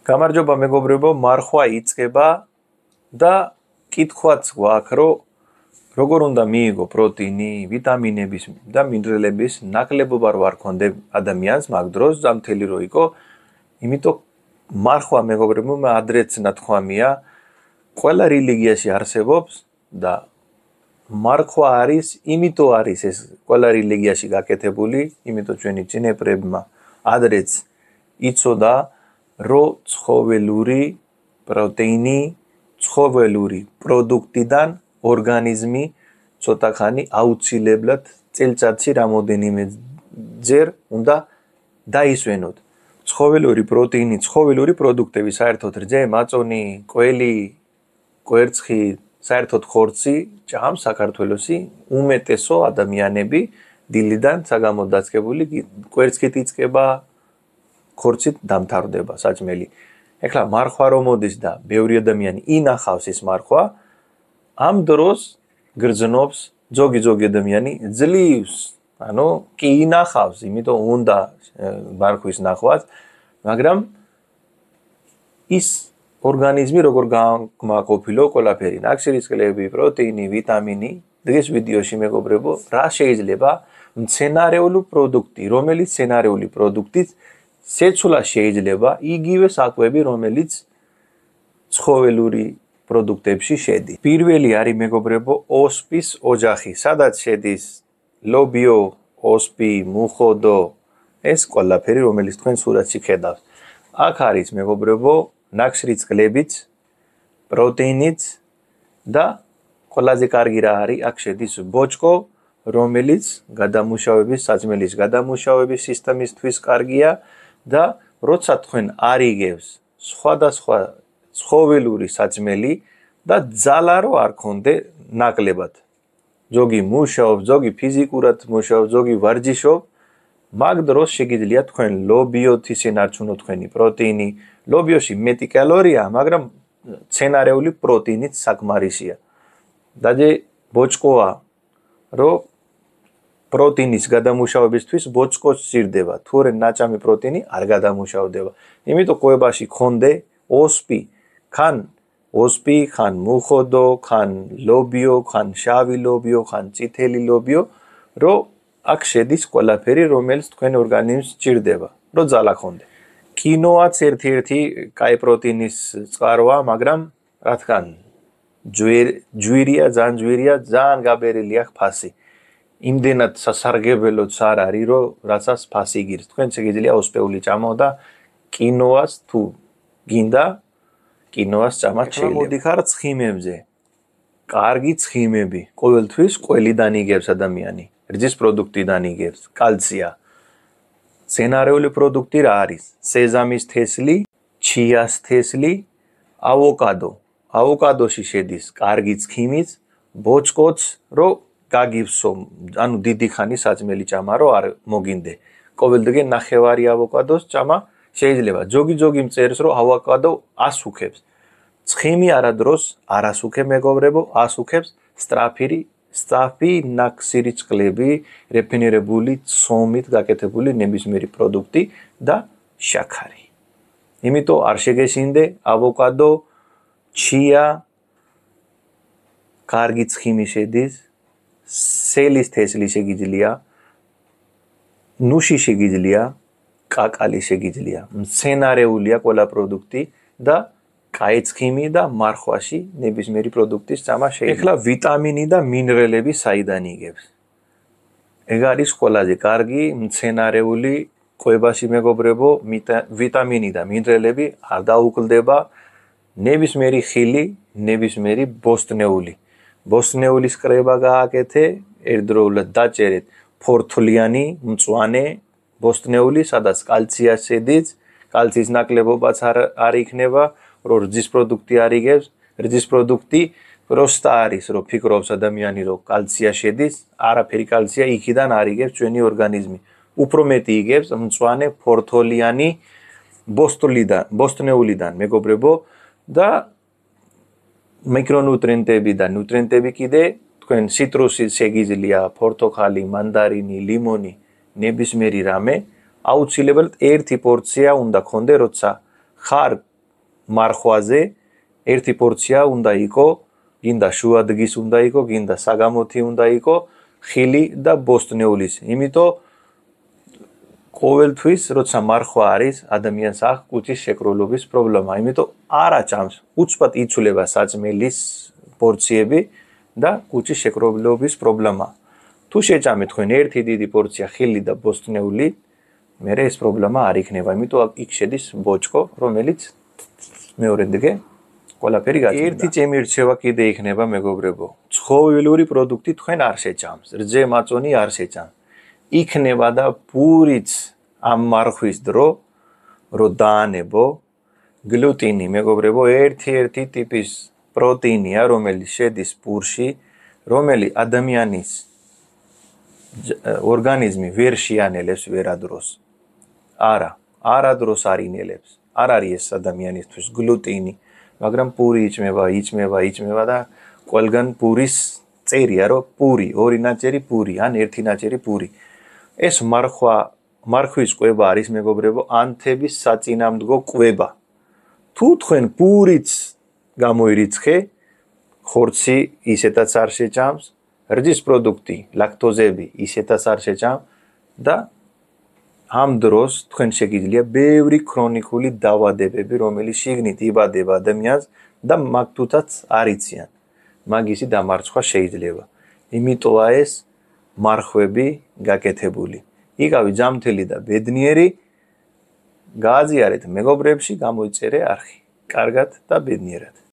გამარჯობა მეგობრებო, მარხვა იწყება და კითხვაც გვაქვს, რომ როგორ უნდა მიიღო პროტეინი, ვიტამინების და მინერალების ნაკლებობა რო არ ქონდე ადამიანს მაგ დროს ზამთელი რო იყო, იმიტომ მარხვა მეგობრებო, ადრეც ნათქვამია, ყველა რელიგიაში არსებობს და მარხვა არის, იმიტომ არის ეს ყველა რელიგიაში გაკეთებული, იმიტომ ჩვენი წინაპრებმა ადრეც იცოდა რო ცხოველური პროტეინი, ცხოველური პროდუქტიდან ორგანიზმი ცოტა ხანი აუცილებლად წელიწადში რამოდენიმე ჯერ უნდა დაისვენოთ. ცხოველური პროტეინი, ცხოველური პროდუქტები, საერთოდ რძე, მაწონი, კველი, კვერცხი, საერთოდ ხორცი, ჭამ საქართველოსი უმეტესო ადამიანები დილიდან საგამოდაწყებული კვერცხით იწყება, ხორცით დამთავრდება საჭმელი. ეხლა მარხვა რომ მოდის და ბევრი ადამიანი ინახავს ეს მარხვა, ამ დროს გრძნობს ზოგი ადამიანი ძლივს, ანუ კი ინახავს, იმიტომ უნდა მარხვის ნახვაც, მაგრამ ის ორგანიზმი როგორ გამაყოფილო ყველაფერი, ნახშირისწყლები, პროტეინი, ვიტამინი, დღეს ვიდეოში მეგობრებო, რა შეიძლება მცენარეული პროდუქტი, რომელიც მცენარეული პროდუქტით შეცვლა შეიძლება იგივე საკვები, რომელიც ცხოველური პროდუქტებში შედის. პირველი არის მეგობრებო, ოსპის ოჯახი, სადაც შედის ლობიო, ოსპი, მუხოდო, ეს ყველაფერი, რომელიც თქვენ სურათში ხედავთ. აქ არის მეგობრებო, ნახშირისწყლებიც, პროტეინიც და ყველაზე კარგი რა არის, აქ შედის ბოჭკო, რომელიც გადამუშავების, საჭმელის გადამუშავების სისტემისთვის კარგია და როცა თქვენ არ იგებს სხვადასხვა ცხოველური საჭმელი და ძალა რო არ ქონდე ნაკლებად. ზოგი მუშაობს, ზოგი ფიზიკურად მუშაობს, ზოგი ვარჯიშობს, მაგ დროს შეგიძლია თქვენ ლობიოთი შენარჩუნოთ თქვენი პროტეინი. ლობიოში მეტი კალორია, მაგრამ მცენარეული პროტეინით საკმარისია. დაჯე ბოჭკოა, რომ პროტეინის გადამუშავებისთვის ბოჭკოს სჭირდება, თორე ნაჭამი პროტეინი არ გადამუშავდება. იმიტომ კვებაში ქონდე ოსპი, ხან ოსპი, ხან მუხოდო, ხან ლობიო, ხან შავი ლობიო, ხან წითელი ლობიო, რომ აქ შედის ყველაფერი, რომელიც თქვენ ორგანიზმს სჭირდება, რომ ძალა ქონდე. კინოაც ერთ-ერთი კაი პროტეინის წყაროა, მაგრამ რა თქმა ჯვირია, ძალიან გაბერილია ფასი. იმდენად სასარგებლოც არ არის, რომ რასაც ფასი იგირს. თქვენ შეგიძლია ოსპეული ჭამო და კინოას თუ გინდა, კინოას ჭამაც შეიძლება. მოდიხარ ცხიმებზე. კარგი ცხიმები, ყოველთვის ყველიდან იგებს ადამიანი. რძის პროდუქტიდან იგებს, კალცია. მცენარეული პროდუქტი რა არის? სეზამის თესლი, ჩიას თესლი, ავოკადო. ავოკადოში შედის კარგი ცხიმიც, ბოჭკოც, რომ გაგივსო, ანუ დიდი ხანი საჭმელი ჭამა, რომ არ მოგინდე. ყოველდღე ნახევარი ავოკადოს ჭამა შეიძლება. ზოგი მწერს, რომ ავოკადო ასუქებს. ცხიმი არადროს არ ასუქებ მეგობრებო, ასუქებს სწრაფი ნახშირისწყლები, რეფინირებული ცომით გაკეთებული ნებისმიერი პროდუქტი და შაქარი. იმიტომ არ შეგეშინდე ავოკადო, ჩია, კარგი ცხიმი შედის, სელის თესლი შეგიძლია, ნუში შეგიძლია, კაკალი შეგიძლია. მცენარეულია ყველა პროდუქტი და კაი ცხიმი და მარხვაში ნებისმიერი პროდუქტის ჭამა შეიძლება. ეხლა ვიტამინი და მინერალები საიდან იგებს? ეგ არის ყველაზე კარგი მცენარეული კვებაში მეგობრებო, ვიტამინი და მინერალები არ დაუკლდება ნებისმიერი ხილი, ნებისმიერი ბოსტნეული. ბოსტნეულის კრება გააკეთე, ერთდროულად დაჭერეთ ფორთლიანი, მწვანე ბოსტნეული, სადაც კალცია შედის, კალციის ნაკლებობაც არ იქნება, რომ რძის პროდუქტი არ იგებს, რძის პროდუქტი პროსტა არის, რომ ფიქრობს ადამიანი, რომ კალცია შედის, არაფერი კალცია იქიდან არ იგებს ჩვენი ორგანიზმი. უფრო მეტი იგებს მწვანე ფორთლიანი ბოსტნეულიდან მეგობრებო და მიკრონუტრიენტები და ნუტრიენტები კიდე თქვენ ციტრუსი შეგიძლია, პორტოქალი, მანდარინი, ლიმონი, ნებისმიერი რამე, აუცილებლად ერთი პორცია უნდა გქონდე, როცა ხარ მარხვაზე ერთი პორცია უნდა იყო, გინდა შუადღის უნდა იყო, გინდა საგამოთი უნდა იყო, ხილი და ბოსტნეულის. იმიტომ ყოველთვის როცა მარხვა არის, ადამიანს აქვს კუჭის შეკრულების პრობლემა. იმიტომ არ აჭამს, უცბად იცვლება საწმელის პორციები და კუჭის შეკრულების პრობლემა. თუ შეჭამეთ თქვენ ერთი დიდი პორცია ხილი და ბოსტნეული, მერე ეს პრობლემა არ იქნება. იმიტომ იქ შედის ბოჭკო, რომელიც მეორე დღე ყველაფერი გაჩნდა. ერთი წემი რჩევა კიდე იქნება, მეგობრებო. ცხოველური პროდუქტი თქვენ არ შეჭამს, რძე მაწონი არ შეჭამს. იქნება და პურიც ამ მარხვის დრო, რომ დაანებო, გლუტინი, მეგობრებო, ერთი ტიპის პროტეინია, რომელიც შედის პურში, რომელიც ადამიანის ორგანიზმი ვერ შეანელებს ვერადროს. არადროს არ ინელებს. არ არის ეს ადამიანისთვის გლუტინი, მაგრამ პური იჭმება და ყველგან პურის წერია, რომ პური, ორი ნაჭერი პური, ან ერთი ნაჭერი პური. ეს მარხვის კვება არის, მეგობრებო, ანთების საწინამდგო კვება. თუ თქვენ პურიც გამოირიცხე, ხორცი ისეთაც არ შეჭამს, რძის პროდუქტი, ლაქტოზები ისეთაც არ შეჭამს და ამ დროს თქვენ შეგიძლია ბევრი ქრონიკული დაავადებები, რომელიც შიგნით იბადება ადამიანს და მაგ თუთაც არ იციან. მაგისი დამარცხვა შეიძლება. იმიტოა ეს მარხვები გაკეთებული. იგავი ჯამთელი და ბედნიერი, გააზიარეთ მეგობრებში, გამოიწერე არხი. კარგად და ბედნიერად.